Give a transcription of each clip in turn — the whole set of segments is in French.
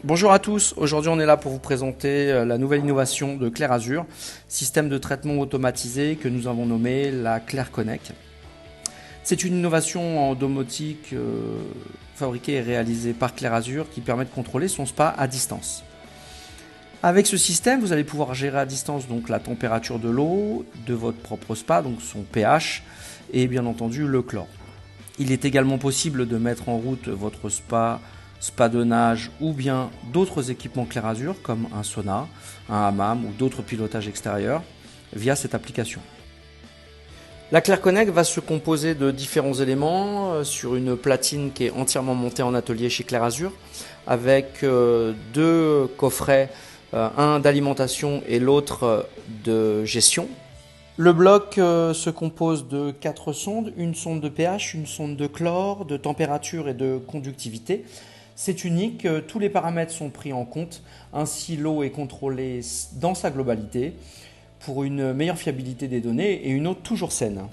Bonjour à tous, aujourd'hui on est là pour vous présenter la nouvelle innovation de ClearAzur, système de traitement automatisé que nous avons nommé la ClearConnect. C'est une innovation en domotique fabriquée et réalisée par ClearAzur qui permet de contrôler son spa à distance. Avec ce système, vous allez pouvoir gérer à distance donc la température de l'eau, de votre propre spa, donc son pH et bien entendu le chlore. Il est également possible de mettre en route votre spa de nage ou bien d'autres équipements ClearAzur comme un sauna, un hammam ou d'autres pilotages extérieurs via cette application. La ClearConnect va se composer de différents éléments sur une platine qui est entièrement montée en atelier chez ClearAzur avec deux coffrets, un d'alimentation et l'autre de gestion. Le bloc se compose de 4 sondes, une sonde de pH, une sonde de chlore, de température et de conductivité. C'est unique, tous les paramètres sont pris en compte, ainsi l'eau est contrôlée dans sa globalité pour une meilleure fiabilité des données et une eau toujours saine.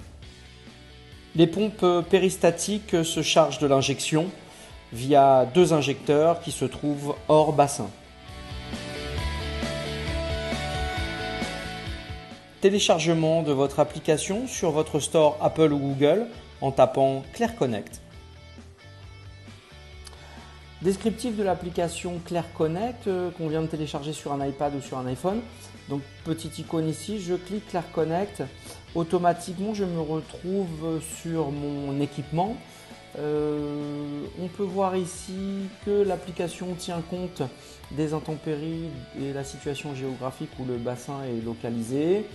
Les pompes péristatiques se chargent de l'injection via deux injecteurs qui se trouvent hors bassin. Téléchargement de votre application sur votre store Apple ou Google en tapant ClearConnect. Descriptif de l'application ClearConnect qu'on vient de télécharger sur un iPad ou sur un iPhone. Donc petite icône ici, je clique ClearConnect, automatiquement je me retrouve sur mon équipement. On peut voir ici que l'application tient compte des intempéries et la situation géographique où le bassin est localisé,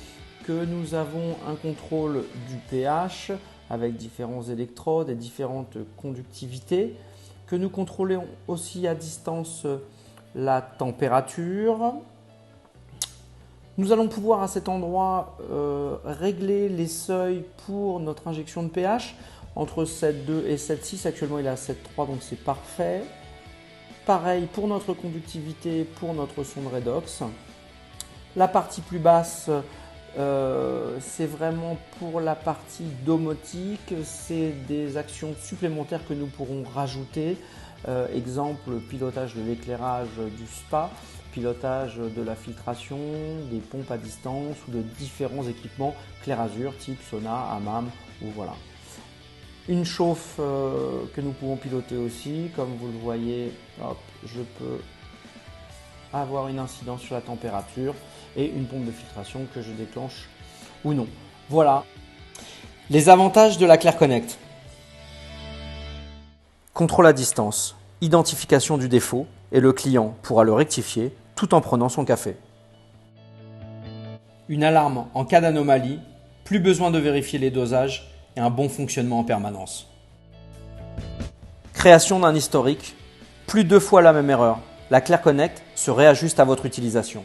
que nous avons un contrôle du pH avec différents électrodes et différentes conductivités, que nous contrôlons aussi à distance la température. Nous allons pouvoir à cet endroit régler les seuils pour notre injection de pH entre 7,2 et 7,6. Actuellement il est à 7,3 donc c'est parfait. Pareil pour notre conductivité, pour notre sonde redox. La partie plus basse, c'est vraiment pour la partie domotique, c'est des actions supplémentaires que nous pourrons rajouter. Exemple, pilotage de l'éclairage du spa, pilotage de la filtration, des pompes à distance ou de différents équipements ClearAzur type sauna, hammam ou voilà. Une chauffe que nous pouvons piloter aussi, comme vous le voyez, hop, je peux avoir une incidence sur la température et une pompe de filtration que je déclenche ou non. Voilà les avantages de la ClearConnect. Contrôle à distance, identification du défaut et le client pourra le rectifier tout en prenant son café. Une alarme en cas d'anomalie, plus besoin de vérifier les dosages et un bon fonctionnement en permanence. Création d'un historique, plus 2 fois la même erreur. La ClearConnect se réajuste à votre utilisation.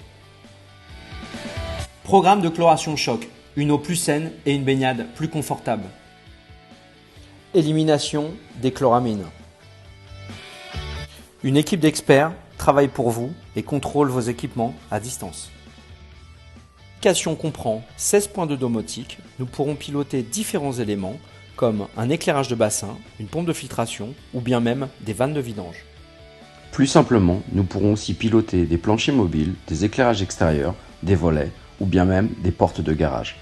Programme de chloration choc, une eau plus saine et une baignade plus confortable. Élimination des chloramines. Une équipe d'experts travaille pour vous et contrôle vos équipements à distance. L'application comprend 16 points de domotique. Nous pourrons piloter différents éléments comme un éclairage de bassin, une pompe de filtration ou bien même des vannes de vidange. Plus simplement, nous pourrons aussi piloter des planchers mobiles, des éclairages extérieurs, des volets ou bien même des portes de garage.